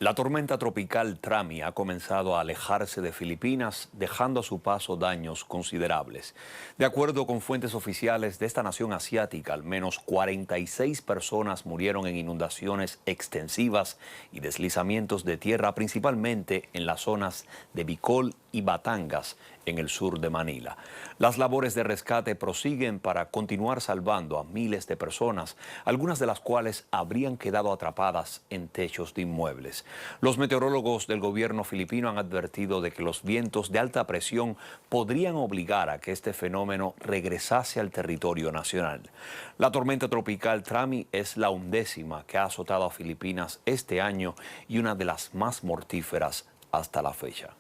La tormenta tropical Trami ha comenzado a alejarse de Filipinas, dejando a su paso daños considerables. De acuerdo con fuentes oficiales de esta nación asiática, al menos 46 personas murieron en inundaciones extensivas y deslizamientos de tierra, principalmente en las zonas de Bicol y Batangas, en el sur de Manila. Las labores de rescate prosiguen para continuar salvando a miles de personas, algunas de las cuales habrían quedado atrapadas en techos de inmuebles. Los meteorólogos del gobierno filipino han advertido de que los vientos de alta presión podrían obligar a que este fenómeno regresase al territorio nacional. La tormenta tropical Trami es la 11ª que ha azotado a Filipinas este año y una de las más mortíferas hasta la fecha.